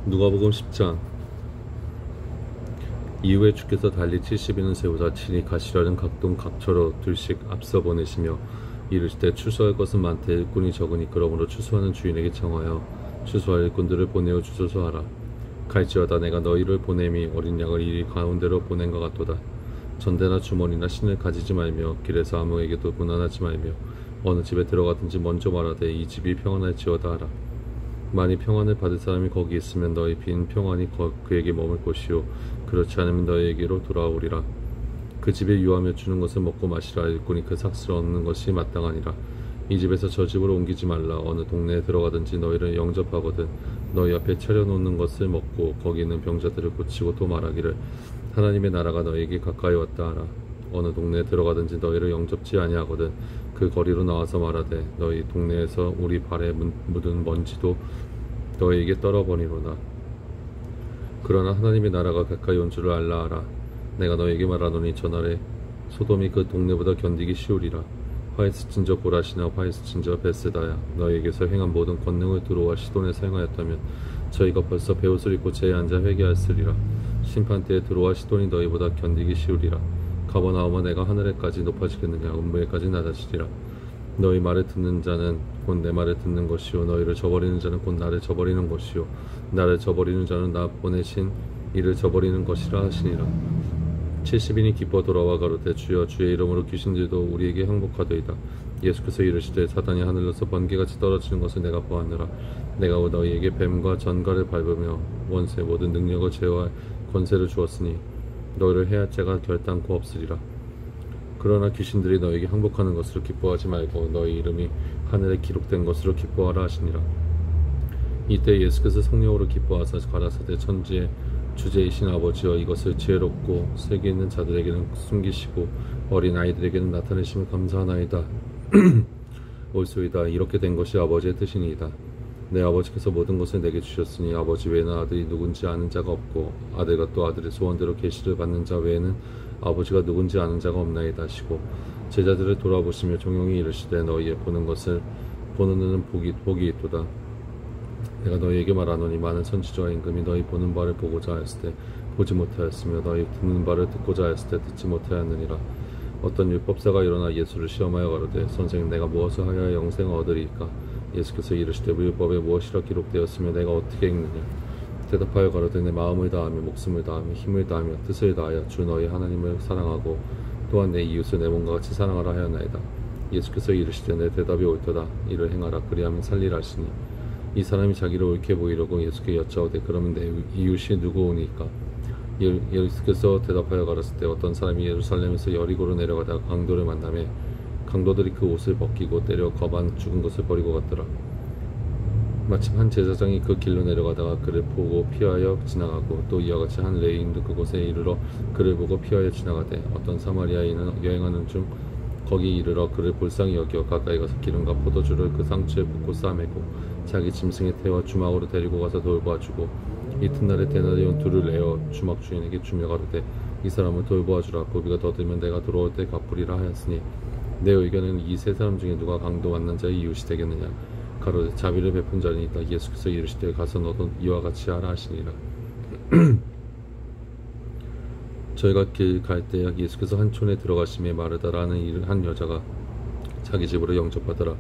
누가복음 10장. 이후에 주께서 달리 70인을 세우사 친히 가시라는 각동 각처로 둘씩 앞서 보내시며 이르시되 추수할 것은 많되 일꾼이 적으니 그러므로 추수하는 주인에게 청하여 추수할 일꾼들을 보내어 주소서 하라. 갈지어다 내가 너희를 보냄이 어린 양을 이리 가운데로 보낸 것 같도다. 전대나 주머니나 신을 가지지 말며 길에서 아무에게도 문안하지 말며 어느 집에 들어가든지 먼저 말하되 이 집이 평안할지어다 하라. 만일 평안을 받을 사람이 거기 있으면 너희 빈 평안이 그에게 머물 것이요 그렇지 않으면 너희에게로 돌아오리라. 그 집에 유하며 주는 것을 먹고 마시라. 일꾼이 그 삭슬을 얻는 것이 마땅하니라. 이 집에서 저 집으로 옮기지 말라. 어느 동네에 들어가든지 너희를 영접하거든 너희 앞에 차려놓는 것을 먹고 거기 있는 병자들을 고치고 또 말하기를 하나님의 나라가 너희에게 가까이 왔다 하라. 어느 동네에 들어가든지 너희를 영접지 아니하거든 그 거리로 나와서 말하되 너희 동네에서 우리 발에 묻은 먼지도 너희에게 떨어버리로다. 그러나 하나님의 나라가 가까이 온 줄을 알라 하라. 내가 너희에게 말하노니 전날에 소돔이 그 동네보다 견디기 쉬우리라. 화이스친저 보라시나 화이스친저 베세다야 너희에게서 행한 모든 권능을 두로와 시돈에서 행하였다면 저희가 벌써 베옷을 입고 제에 앉아 회개하였으리라. 심판 때에 두로와 시돈이 너희보다 견디기 쉬우리라. 가버나움아 내가 하늘에까지 높아지겠느냐 음부에까지 낮아지리라. 너희 말을 듣는 자는 곧 내 말을 듣는 것이요 너희를 저버리는 자는 곧 나를 저버리는 것이요 나를 저버리는 자는 나 보내신 이를 저버리는 것이라 하시니라. 70인이 기뻐 돌아와 가로되 주여 주의 이름으로 귀신들도 우리에게 항복하더이다. 예수께서 이르시되 사단이 하늘로서 번개같이 떨어지는 것을 내가 보았느라. 내가 너희에게 뱀과 전갈을 밟으며 원수의 모든 능력을 제어할 권세를 주었으니 너희를 해할 자가 결단코 없으리라. 그러나 귀신들이 너희에게 항복하는 것으로 기뻐하지 말고 너희 이름이 하늘에 기록된 것으로 기뻐하라 하시니라. 이때 예수께서 성령으로 기뻐하사 가라사대 천지의 주제이신 아버지여 이것을 지혜롭고 세계 있는 자들에게는 숨기시고 어린 아이들에게는 나타내심을 감사하나이다. 옳소이다. 이렇게 된 것이 아버지의 뜻이니이다. 내 아버지께서 모든 것을 내게 주셨으니 아버지 외에는 아들이 누군지 아는 자가 없고 아들과 또 아들의 소원대로 계시를 받는 자 외에는 아버지가 누군지 아는 자가 없나이다 하시고 제자들을 돌아보시며 종용이 이르시되 너희의 보는 것을 보는 눈은 복이 있도다. 내가 너희에게 말하노니 많은 선지자와 임금이 너희 보는 바를 보고자 하였을 때 보지 못하였으며 너희 듣는 바를 듣고자 하였을 때 듣지 못하였느니라. 어떤 율법사가 일어나 예수를 시험하여 가로되 선생님 내가 무엇을 하여야 영생을 얻으리이까. 예수께서 이르시되 율법에 무엇이라 기록되었으며 내가 어떻게 읽느냐. 대답하여 가로되 내 마음을 다하며 목숨을 다하며 힘을 다하며 뜻을 다하여 주 너희 하나님을 사랑하고 또한 내 이웃을 내 몸과 같이 사랑하라 하였나이다. 예수께서 이르시되 내 대답이 옳도다. 이를 행하라. 그리하면 살리라 하시니 이 사람이 자기를 옳게 보이려고 예수께 여짜오되 그러면 내 이웃이 누구오니까. 예수께서 대답하여 가라사대 때 어떤 사람이 예루살렘에서 여리고로 내려가다가 강도를 만나매 강도들이 그 옷을 벗기고 때려 거반 죽은 것을 버리고 갔더라. 마침 한 제사장이 그 길로 내려가다가 그를 보고 피하여 지나가고 또 이와 같이 한 레위인도 그곳에 이르러 그를 보고 피하여 지나가되 어떤 사마리아인은 여행하는 중 거기 이르러 그를 볼상히 여겨 가까이 가서 기름과 포도주를 그 상추에 붓고 싸매고 자기 짐승에 태워 주막으로 데리고 가서 돌보아주고 이튿날에 데나리온 둘을 내어 주막 주인에게 주며 가로되 이 사람을 돌보아주라. 고비가 더 들면 내가 돌아올 때 갚으리라 하였으니 내 의견은 이 세 사람 중에 누가 강도 만난 자의 이웃이 되겠느냐. 가로되 자비를 베푼 자니 있다. 예수께서 이르시되 가서 너도 이와 같이 하라 하시니라. 저희가 길 갈 때 예수께서 한 촌에 들어가심에 마르다라는 한 여자가 자기 집으로 영접하더라.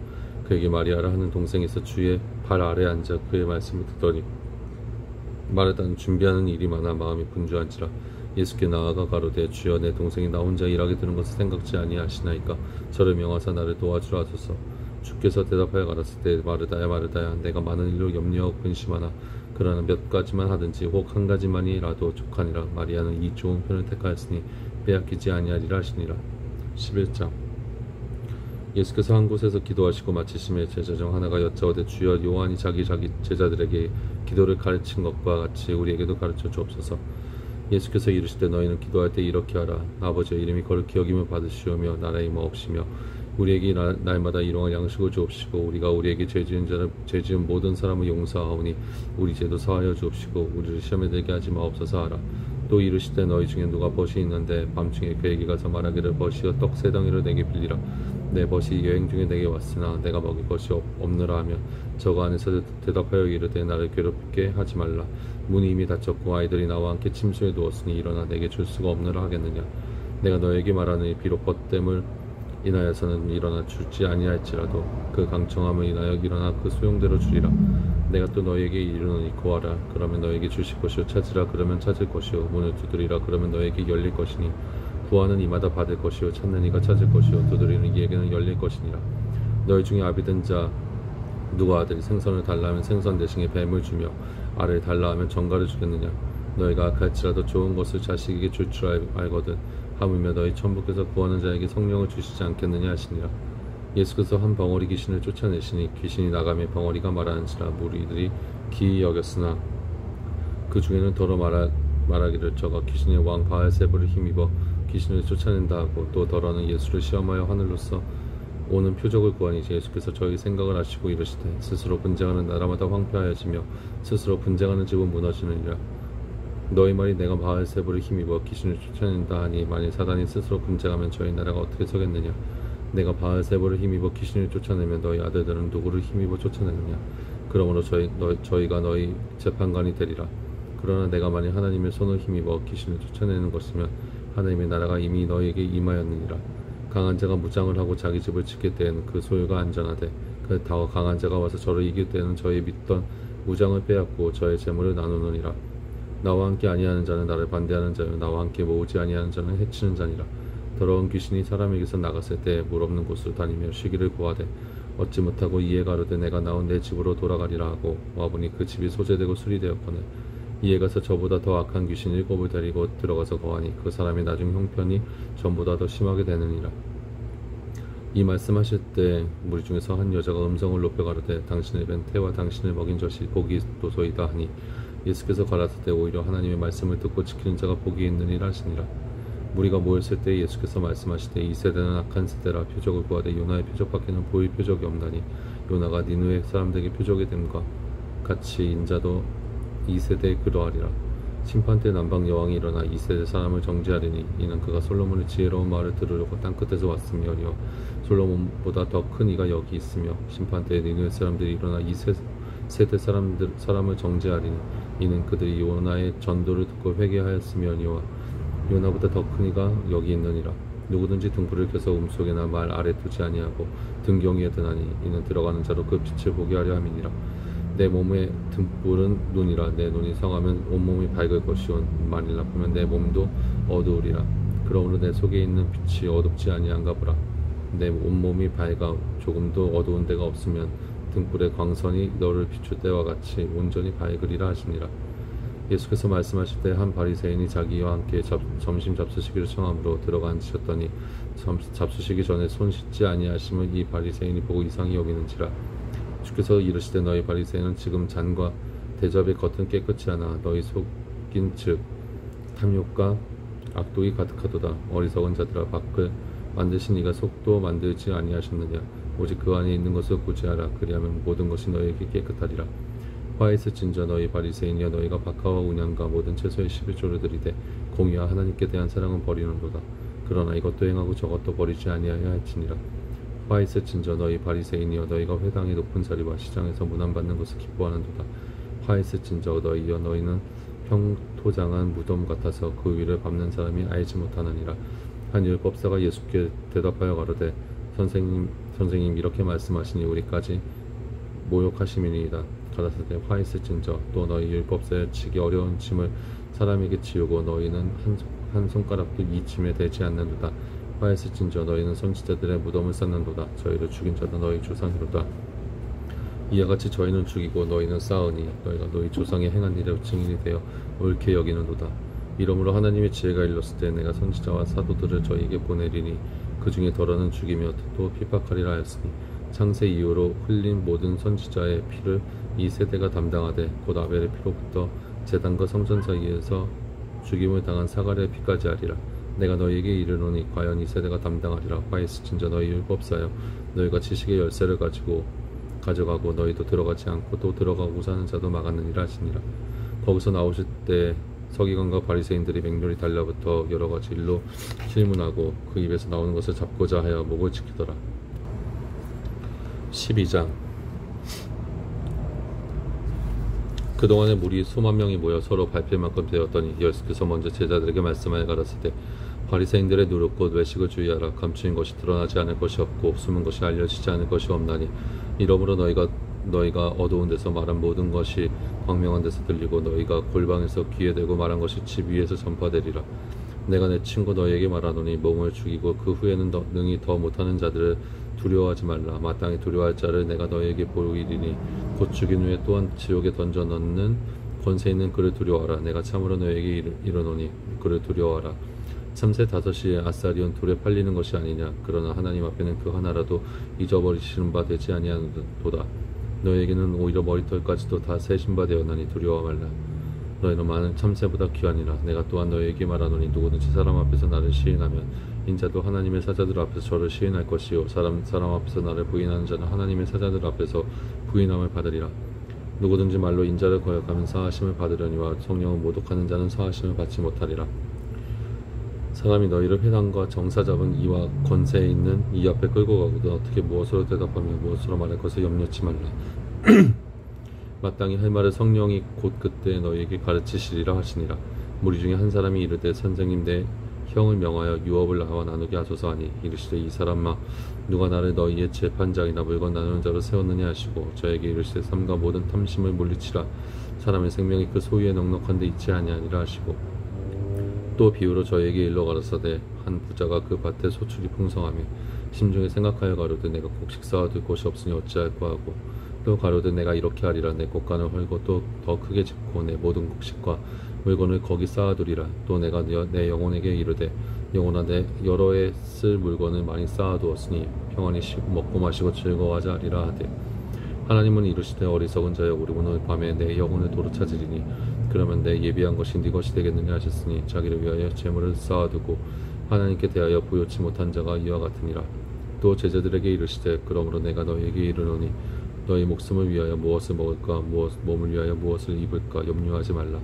그에게 마리아라 하는 동생이 있어 주의 발 아래 앉아 그의 말씀을 듣더니 마르다는 준비하는 일이 많아 마음이 분주한지라. 예수께 나아가 가로되 주여 내 동생이 나 혼자 일하게 드는 것을 생각지 아니하시나이까 저를 명하사 나를 도와주라 하소서. 주께서 대답하여 가라사대 때 마르다야 마르다야 내가 많은 일로 염려하고 근심하나 그러나 몇 가지만 하든지 혹 한 가지만이라도 족하니라. 마리아는 이 좋은 편을 택하였으니 빼앗기지 아니하리라 하시니라. 11장. 예수께서 한 곳에서 기도하시고 마치심에 제자 중 하나가 여짜오되 주여 요한이 자기 제자들에게 기도를 가르친 것과 같이 우리에게도 가르쳐 주옵소서. 예수께서 이르시되 너희는 기도할 때 이렇게 하라. 아버지의 이름이 거룩히 여김을 받으시오며 나라의 임하옵시며 우리에게 날마다 일용할 양식을 주옵시고 우리가 우리에게 죄 지은 모든 사람을 용서하오니 우리 죄도 사하여 주옵시고 우리를 시험에 들게 하지 마옵소서 하라. 또 이르시되 너희 중에 누가 벗이 있는데 밤중에 그에게 가서 말하기를 벗이여 떡 세 덩이를 내게 빌리라. 내 벗이 여행 중에 내게 왔으나 내가 먹일 것이 없느라 하며 저가 안에서 대답하여 이르되 나를 괴롭게 하지 말라. 문이 이미 닫혔고 아이들이 나와 함께 침소에 누웠으니 일어나 내게 줄 수가 없느라 하겠느냐. 내가 너에게 말하느니 비록 벗됨을 인하여서는 일어나 주지 아니할지라도 그 강청함을 인하여 일어나 그 소용대로 주리라. 내가 또 너에게 이르노니 구하라 그러면 너에게 주실 것이요 찾으라 그러면 찾을 것이요 문을 두드리라 그러면 너에게 열릴 것이니 구하는 이마다 받을 것이요 찾는 이가 찾을 것이요 두드리는 이에게는 열릴 것이니라. 너희 중에 아비된 자 누가 아들이 생선을 달라 하면 생선 대신에 뱀을 주며 알을 달라 하면 정갈을 주겠느냐. 너희가 악할지라도 좋은 것을 자식에게 줄 줄 알거든 하물며 너희 천부께서 구하는 자에게 성령을 주시지 않겠느냐 하시니라. 예수께서 한 벙어리 귀신을 쫓아내시니 귀신이 나가며 벙어리가 말하는지라 무리들이 기이 여겼으나 그 중에는 더러 말하기를 저가 귀신의 왕 바알세불을 힘입어 귀신을 쫓아낸다 하고 또 더러는 예수를 시험하여 하늘로서 오는 표적을 구하니 예수께서 저희 생각을 아시고 이르시되 스스로 분쟁하는 나라마다 황폐하여지며 스스로 분쟁하는 집은 무너지느니라. 너희 말이 내가 바알세불을 힘입어 귀신을 쫓아낸다 하니 만일 사단이 스스로 분쟁하면 저희 나라가 어떻게 서겠느냐. 내가 바알세불을 힘입어 귀신을 쫓아내면 너희 아들들은 누구를 힘입어 쫓아내느냐. 그러므로 저희가 너희 재판관이 되리라. 그러나 내가 만일 하나님의 손을 힘입어 귀신을 쫓아내는 것이면 하나님의 나라가 이미 너희에게 임하였느니라. 강한 자가 무장을 하고 자기 집을 지킬 때에는 그 소유가 안전하되 그 더 강한 자가 와서 저를 이길 때에는 저희 믿던 무장을 빼앗고 저의 재물을 나누느니라. 나와 함께 아니하는 자는 나를 반대하는 자요 나와 함께 모으지 아니하는 자는 해치는 자니라. 더러운 귀신이 사람에게서 나갔을 때 물 없는 곳으로 다니며 쉬기를 구하되 얻지 못하고 이에 가로되 내가 나온 내 집으로 돌아가리라 하고 와보니 그 집이 소재되고 수리되었거늘 이에 가서 저보다 더 악한 귀신 7을 데리고 들어가서 거하니 그 사람의 나중 형편이 전보다 더 심하게 되느니라. 이 말씀하실 때 무리 중에서 한 여자가 음성을 높여 가로되 당신의 벤 태와 당신을 먹인 젖이 복이 있도소이다 하니 예수께서 가라사대 오히려 하나님의 말씀을 듣고 지키는 자가 복이 있느니라 하시니라. 무리가 모였을 때 예수께서 말씀하시되 이 세대는 악한 세대라 표적을 구하되 요나의 표적밖에는 보일 표적이 없나니 요나가 니느웨 사람들에게 표적이 됨과 같이 인자도 이 세대에 그러하리라. 심판 때 남방 여왕이 일어나 이 세대 사람을 정죄하리니 이는 그가 솔로몬의 지혜로운 말을 들으려고 땅끝에서 왔음이니요 솔로몬보다 더 큰 이가 여기 있으며 심판 때에 니느웨 사람들이 일어나 이 세대 사람을 정죄하리니 이는 그들이 요나의 전도를 듣고 회개하였으며니와 요나보다 더 큰 이가 여기 있느니라. 누구든지 등불을 켜서 음속에나 말 아래 두지 아니하고 등경위에 드나니 이는 들어가는 자로 그 빛을 보게 하려 함이니라. 내 몸의 등불은 눈이라. 내 눈이 성하면 온몸이 밝을 것이요 만일 나쁘면 내 몸도 어두우리라. 그러므로 내 속에 있는 빛이 어둡지 아니한가 보라. 내 온몸이 밝아 조금도 어두운 데가 없으면 등불의 광선이 너를 비출 때와 같이 온전히 밝으리라 하시니라. 예수께서 말씀하실 때 한 바리새인이 자기와 함께 점심 잡수시기를 청함으로 들어가 앉으셨더니 잡수시기 전에 손 씻지 아니하심을 이 바리새인이 보고 이상히 여기는지라. 주께서 이르시되 너희 바리새인은 지금 잔과 대접의 겉은 깨끗이 하나 너희 속인 즉 탐욕과 악독이 가득하도다. 어리석은 자들아 밖을 만드신 이가 속도 만들지 아니하셨느냐. 오직 그 안에 있는 것을 구제하라. 그리하면 모든 것이 너희에게 깨끗하리라. 화 있을진저 너희 바리새인이여 너희가 박하와 운양과 모든 채소의 11조를 드리되 공의와 하나님께 대한 사랑은 버리는도다. 그러나 이것도 행하고 저것도 버리지 아니하여 할지니라. 화 있을진저 너희 바리새인이여 너희가 회당의 높은 자리와 시장에서 문안받는 것을 기뻐하는도다. 화 있을진저 너희여 너희는 평토장한 무덤 같아서 그 위를 밟는 사람이 알지 못하느니라. 한 율법사가 예수께 대답하여 가로되 선생님 이렇게 말씀하시니 우리까지 모욕하심이니이다. 가라사대 화 있을진저 또 너희 율법사에 지기 어려운 짐을 사람에게 지우고 너희는 한 손가락도 이 짐에 대지 않는도다. 화 있을진저 너희는 선지자들의 무덤을 쌓는도다. 저희를 죽인 자도 너희 조상이로다. 이와 같이 저희는 죽이고 너희는 쌓으니 너희가 너희 조상의 행한 일에 증인이 되어 옳게 여기는도다. 이러므로 하나님의 지혜가 일렀을 때 내가 선지자와 사도들을 저희에게 보내리니 그 중에 덜어는 죽이며 또 핍박하리라 하였으니 창세 이후로 흘린 모든 선지자의 피를 이 세대가 담당하되 곧 아벨의 피로부터 제단과 성전 사이에서 죽임을 당한 사갈의 피까지 하리라. 내가 너희에게 이르노니 과연 이 세대가 담당하리라. 화 있을진저 너희 율법사여 너희가 지식의 열쇠를 가져가고 너희도 들어가지 않고 또 들어가고자 하는 자도 막았느니라 하시니라. 거기서 나오실 때 서기관과 바리새인들이 맹렬히 달라붙어 여러 가지 일로 질문하고 그 입에서 나오는 것을 잡고자 하여 목을 지키더라. 12장. 그동안에 무리 수만 명이 모여 서로 밟힐 만큼 되었더니 예수께서 먼저 제자들에게 말씀하여 가라사대 때 바리새인들의 누룩 곧 외식을 주의하라. 감추인 것이 드러나지 않을 것이 없고 숨은 것이 알려지지 않을 것이 없나니 이러므로 너희가 어두운 데서 말한 모든 것이 광명한 데서 들리고 너희가 골방에서 귀에 대고 말한 것이 집 위에서 전파되리라. 내가 내 친구 너희에게 말하노니 몸을 죽이고 그 후에는 능히 더 못하는 자들을 두려워하지 말라. 마땅히 두려워할 자를 내가 너희에게 보이리니 곧 죽인 후에 또한 지옥에 던져 넣는 권세 있는 그를 두려워하라. 내가 참으로 너희에게 이르노니 그를 두려워하라. 참새 5시에 아사리온 둘에 팔리는 것이 아니냐. 그러나 하나님 앞에는 그 하나라도 잊어버리시는 바 되지 아니하도다. 너희에게는 오히려 머리털까지도 다 세신 바 되었나니 두려워 말라. 너희는 많은 참새보다 귀하니라. 내가 또한 너희에게 말하노니 누구든지 사람 앞에서 나를 시인하면 인자도 하나님의 사자들 앞에서 저를 시인할 것이요 사람 앞에서 나를 부인하는 자는 하나님의 사자들 앞에서 부인함을 받으리라. 누구든지 말로 인자를 거역하면 사하심을 받으려니와 성령을 모독하는 자는 사하심을 받지 못하리라. 사람이 너희를 회당과 정사 잡은 이와 권세에 있는 이 앞에 끌고 가거든 어떻게 무엇으로 대답하며 무엇으로 말할 것을 염려치 말라. 마땅히 할 말을 성령이 곧 그때 너희에게 가르치시리라 하시니라. 무리 중에 한 사람이 이르되 선생님 내 형을 명하여 유업을 나와 나누게 하소서 하니 이르시되 이 사람아 누가 나를 너희의 재판장이나 물건 나누는 자로 세웠느냐 하시고 저에게 이르시되 삼가 모든 탐심을 물리치라. 사람의 생명이 그 소유에 넉넉한 데 있지 아니하니라 하시고 또 비유로 저에게 일러 가라사대 한 부자가 그 밭에 소출이 풍성하며 심중에 생각하여 가로되 내가 곡식 쌓아둘 곳이 없으니 어찌할까 하고 또 가로되 내가 이렇게 하리라. 내 곳간을 헐고 또 더 크게 짓고 내 모든 곡식과 물건을 거기 쌓아두리라. 또 내가 내 영혼에게 이르되 영혼아 내 여러 해 쓸 물건을 많이 쌓아두었으니 평안히 먹고 마시고 즐거워하자 하리라 하되 하나님은 이르시되 어리석은 자여 우리 오늘 밤에 내 영혼을 도로 찾으리니 그러면 내 예비한 것이 네 것이 되겠느냐 하셨으니 자기를 위하여 재물을 쌓아두고 하나님께 대하여 부요치 못한 자가 이와 같으니라. 또 제자들에게 이르시되 그러므로 내가 너희에게 이르노니 너희 목숨을 위하여 무엇을 먹을까 몸을 위하여 무엇을 입을까 염려하지 말라.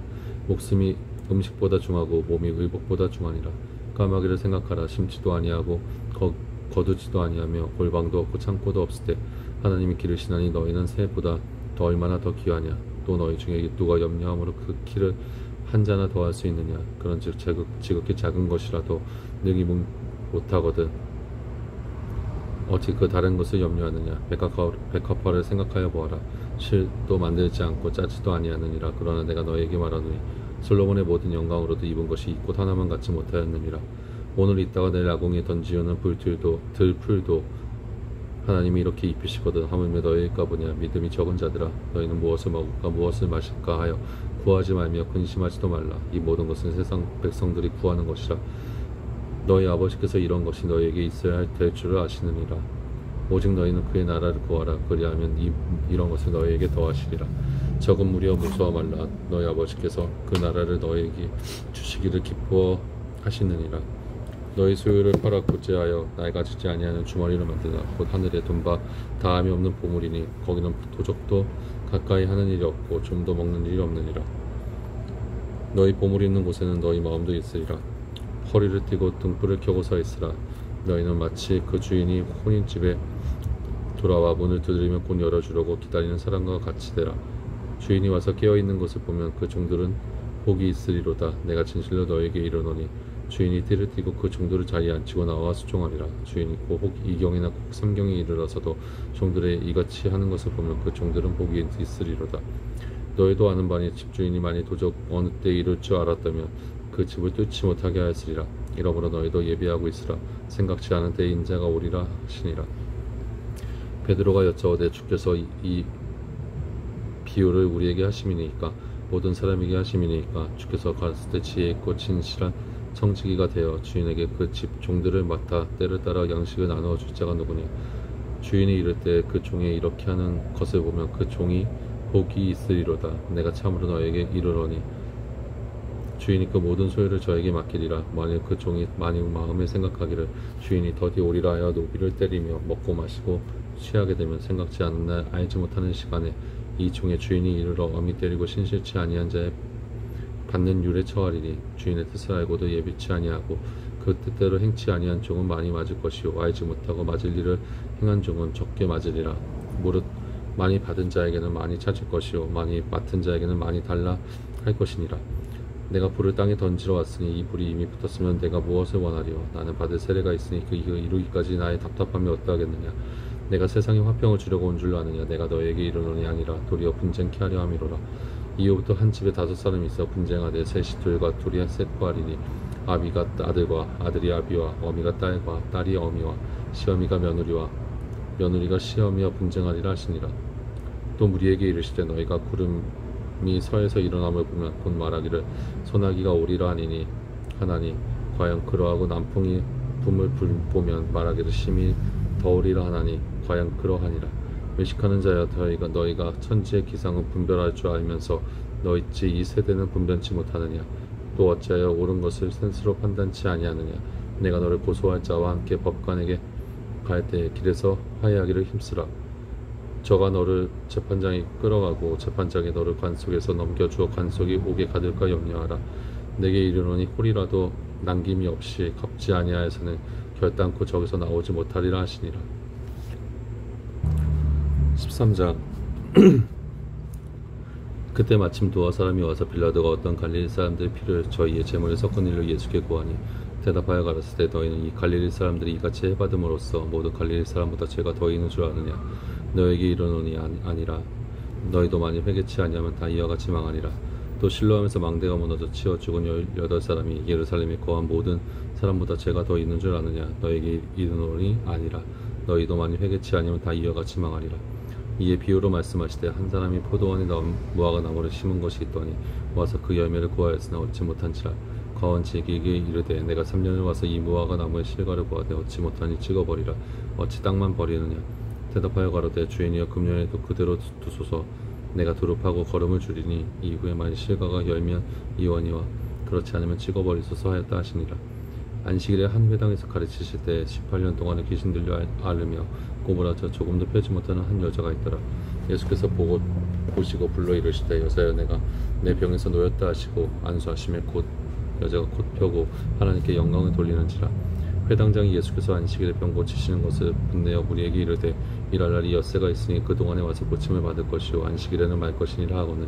목숨이 음식보다 중하고 몸이 의복보다 중하니라. 까마귀를 생각하라. 심지도 아니하고 거두지도 아니하며 골방도 없고 창고도 없을 때 하나님이 기르시나니 너희는 새보다 더 얼마나 더 귀하냐. 또 너희 중에 누가 염려함으로 그 키를 한 자나 더할 수 있느냐. 그런즉 지극히 작은 것이라도 능히 못하거든 어찌 그 다른 것을 염려하느냐. 백합화를 생각하여 보아라. 실도 만들지 않고 짜지도 아니하느니라. 그러나 내가 너에게 말하노니 솔로몬의 모든 영광으로도 입은 것이 이 꽃 하나만 갖지 못하였느니라. 오늘 있다가 내일 아궁이에 던지우는 들풀도 하나님이 이렇게 입히시거든 하물며 너희일까 보냐. 믿음이 적은 자들아 너희는 무엇을 먹을까 무엇을 마실까 하여 구하지 말며 근심하지도 말라. 이 모든 것은 세상 백성들이 구하는 것이라. 너희 아버지께서 이런 것이 너희에게 있어야 될 줄을 아시느니라. 오직 너희는 그의 나라를 구하라. 그리하면 이런 것을 너희에게 더하시리라. 적은 무리여 무서워 말라. 너희 아버지께서 그 나라를 너희에게 주시기를 기뻐하시느니라. 너희 소유를 팔아 구제하여 낡아지지 아니하는 주머니를 만드나 곧 하늘에 돈바 다함이 없는 보물이니 거기는 도적도 가까이 하는 일이 없고 좀도 먹는 일이 없느니라. 너희 보물이 있는 곳에는 너희 마음도 있으리라. 허리를 띠고 등불을 켜고 서 있으라. 너희는 마치 그 주인이 혼인집에 돌아와 문을 두드리면 곧 열어주려고 기다리는 사람과 같이 되라. 주인이 와서 깨어있는 것을 보면 그 종들은 복이 있으리로다. 내가 진실로 너에게 이르노니 주인이 띠를 띠고 그 종들을 자리에 앉히고 나와 수종하리라. 주인이 혹 2경이나 혹 3경에 이르러서도 종들의 이같이 하는 것을 보면 그 종들은 복이 있으리로다. 너희도 아는 바니 집주인이 만일 도적 어느 때 이룰 줄 알았다면 그 집을 뚫지 못하게 하였으리라. 이러므로 너희도 예비하고 있으라. 생각지 않은 때에 인자가 오리라 하시니라. 베드로가 여짜오되 주께서 이 비유를 우리에게 하심이니까 모든 사람에게 하심이니까 주께서 가르칠 때 지혜 있고 진실한 청지기가 되어 주인에게 그 집 종들을 맡아 때를 따라 양식을 나누어 줄 자가 누구냐. 주인이 이를 때 그 종이 이렇게 하는 것을 보면 그 종이 복이 있으리로다. 내가 참으로 너에게 이르노니 주인이 그 모든 소유를 저에게 맡기리라. 만일 그 종이 마음에 생각하기를 주인이 더디 오리라 하여 노비를 때리며 먹고 마시고 취하게 되면 생각지 않은 날 알지 못하는 시간에 이 종의 주인이 이르러 엄히 때리고 신실치 아니한 자의 받는 율에 처하리니 주인의 뜻을 알고도 예비치 아니하고 그 뜻대로 행치 아니한 종은 많이 맞을 것이요 알지 못하고 맞을 일을 행한 종은 적게 맞으리라. 무릇 많이 받은 자에게는 많이 찾을 것이요 많이 맡은 자에게는 많이 달라 할 것이니라. 내가 불을 땅에 던지러 왔으니 이 불이 이미 붙었으면 내가 무엇을 원하리요. 나는 받을 세례가 있으니 그 이루기까지 나의 답답함이 어떠하겠느냐. 내가 세상에 화평을 주려고 온 줄 아느냐. 내가 너에게 이르노니 아니라 도리어 분쟁케 하려 함이로라. 이후부터 한 집에 5사람이 있어 분쟁하되 셋이 둘과 둘이 셋과 하리니 아비가 아들과 아들이 아비와 어미가 딸과 딸이 어미와 시어미가 며느리와 며느리가 시어미와 분쟁하리라 하시니라. 또 무리에게 이르시되 너희가 구름이 서에서 일어남을 보면 곧 말하기를 소나기가 오리라 하나니 과연 그러하고 남풍이 붐을 보면 말하기를 심히 더우리라 하나니 과연 그러하니라. 외식하는 자여 너희가 천지의 기상은 분별할 줄 알면서 너희지 이 세대는 분변치 못하느냐. 또 어찌하여 옳은 것을 센스로 판단치 아니하느냐. 내가 너를 고소할 자와 함께 법관에게 갈 때 길에서 화해하기를 힘쓰라. 저가 너를 재판장에 끌어가고 재판장이 너를 관속에서 넘겨주어 관속이 옥에 가둘까 염려하라. 내게 이르노니 홀이라도 남김이 없이 갚지 아니하여서는 결단코 저기서 나오지 못하리라 하시니라. 13장 그때 마침 두어 사람이 와서 빌라도가 어떤 갈릴리 사람들의 피를 저희의 제물에 섞은 일로 예수께 구하니 대답하여 가라사대 너희는 이 갈릴리 사람들이 이같이 해받음으로써 모든 갈릴리 사람보다 죄가 더 있는 줄 아느냐. 너에게 이르노니 아니라. 너희도 만일 회개치 아니하면 다 이와 같이 망하리라. 또 실로암에서 망대가 무너져 치어 죽은 18사람이 예루살렘에 거한 모든 사람보다 죄가 더 있는 줄 아느냐. 너에게 이르노니 아니라. 너희도 만일 회개치 아니하면 다 이와 같이 망하리라. 이에 비유로 말씀하시되 한 사람이 포도원에 무화과 나무를 심은 것이 있더니 와서 그 열매를 구하였으나 얻지 못한지라. 과원지에게 이르되 내가 3년을 와서 이 무화과 나무의 실과를 구하되 얻지 못하니 찍어버리라. 어찌 땅만 버리느냐. 대답하여 가로되 주인이여 금년에도 그대로 두소서. 내가 두릅하고 거름을 줄이니 이후에 만일 실과가 열면 이원이와 그렇지 않으면 찍어버리소서 하였다 하시니라. 안식일에 한 회당에서 가르치실 때 18년 동안에 귀신 들려 앓으며 꼬부라져 조금도 펴지 못하는 한 여자가 있더라. 예수께서 보시고 불러 이르시되 여자여 내가 내 병에서 놓였다 하시고 안수하시며 곧 여자가 곧 펴고 하나님께 영광을 돌리는지라. 회당장이 예수께서 안식일에 병 고치시는 것을 분내어 무리에게 이르되 일할 날이 엿새가 있으니 그동안에 와서 고침을 받을 것이요 안식일에는 말 것이니라 하거늘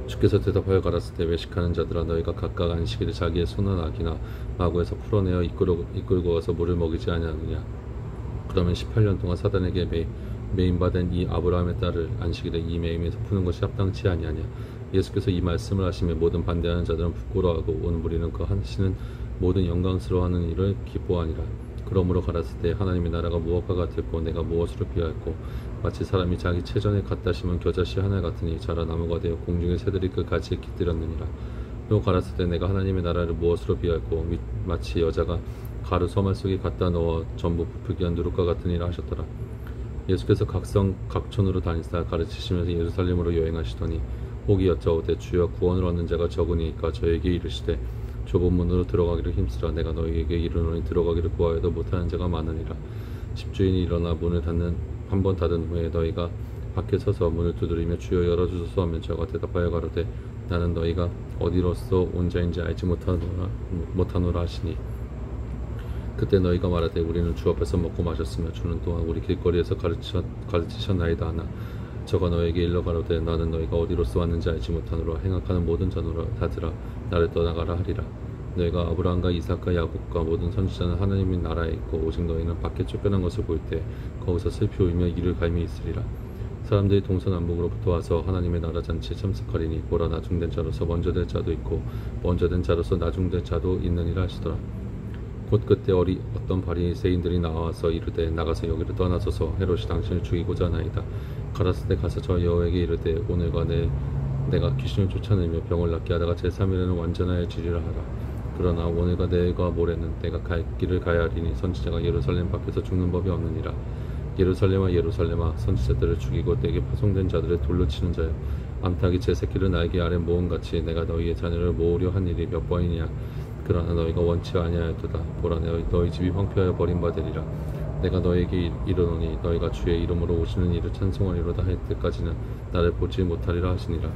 주께서 대답하여 가라사대 외식하는 자들아 너희가 각각 안식일에 자기의 소나 낙이나 마구에서 풀어내어 이끌고 와서 물을 먹이지 아니하느냐. 그러면 18년 동안 사단에게 매임받은 이 아브라함의 딸을 안식일에 이 매임에서 푸는 것이 합당치 아니하냐. 예수께서 이 말씀을 하시며 모든 반대하는 자들은 부끄러워하고 온 무리는 그 하시는 모든 영광스러워하는 일을 기뻐하니라. 그러므로 가라사대 하나님의 나라가 무엇과 같을꼬 내가 무엇으로 비할꼬 마치 사람이 자기 체전에 갖다 심은 겨자씨 하나 같으니 자라 나무가 되어 공중의 새들이 그 가지에 깃들였느니라. 또 가라사대 내가 하나님의 나라를 무엇으로 비할꼬 마치 여자가 가루 서말 속에 갖다 넣어 전부 부풀게 한 누룩과 같으니라 하셨더라. 예수께서 각성 각촌으로 다니사 가르치시면서 예루살렘으로 여행하시더니 혹이 여짜오되 주여 구원을 얻는 자가 적으니까 저에게 이르시되 좁은 문으로 들어가기를 힘쓰라. 내가 너희에게 이르노니 들어가기를 구하여도 못하는 자가 많으니라. 집주인이 일어나 문을 한 번 닫은 후에 너희가 밖에 서서 문을 두드리며 주여 열어주소서 하면 저가 대답하여 가로되 나는 너희가 어디로서 온 자인지 알지 못하노라 하시니 그때 너희가 말하되 우리는 주 앞에서 먹고 마셨으며 주는 또한 우리 길거리에서 가르치셨나이다 하나 저가 너에게 일러 가로되 나는 너희가 어디로서 왔는지 알지 못하노라. 행악하는 모든 자노라 다들아 나를 떠나가라 하리라. 너희가 아브라함과 이삭과 야곱과 모든 선지자는 하나님의 나라에 있고 오직 너희는 밖에 쫓겨난 것을 볼 때 거기서 슬피 울며 이를 갈미 있으리라. 사람들이 동서남북으로부터 와서 하나님의 나라 잔치에 참석하리니 보라 나중된 자로서 먼저 될 자도 있고 먼저 된 자로서 나중될 자도 있느니라 하시더라. 곧 그때 어떤 바리새인들이 나와서 이르되 나가서 여기를 떠나소서 헤롯이 당신을 죽이고자 하나이다. 가라사대 가서 저 여호에게 이르되 오늘과 내가 귀신을 쫓아내며 병을 낫게 하다가 제3일에는 완전하여지리라 하라. 그러나 오늘과 내일과 모레는 내가 갈 길을 가야 하리니 선지자가 예루살렘 밖에서 죽는 법이 없느니라. 예루살렘아 예루살렘아 선지자들을 죽이고 내게 파송된 자들을 돌로 치는 자여 암탉이 제 새끼를 날개 아래 모음같이 내가 너희의 자녀를 모으려 한 일이 몇 번이냐. 그러나 너희가 원치 아니하였도다. 보라 너희 집이 황폐하여 버림받으리라. 내가 너희에게 이르노니 너희가 주의 이름으로 오시는 이를 찬송하리로다 할 때까지는 나를 보지 못하리라 하시니라.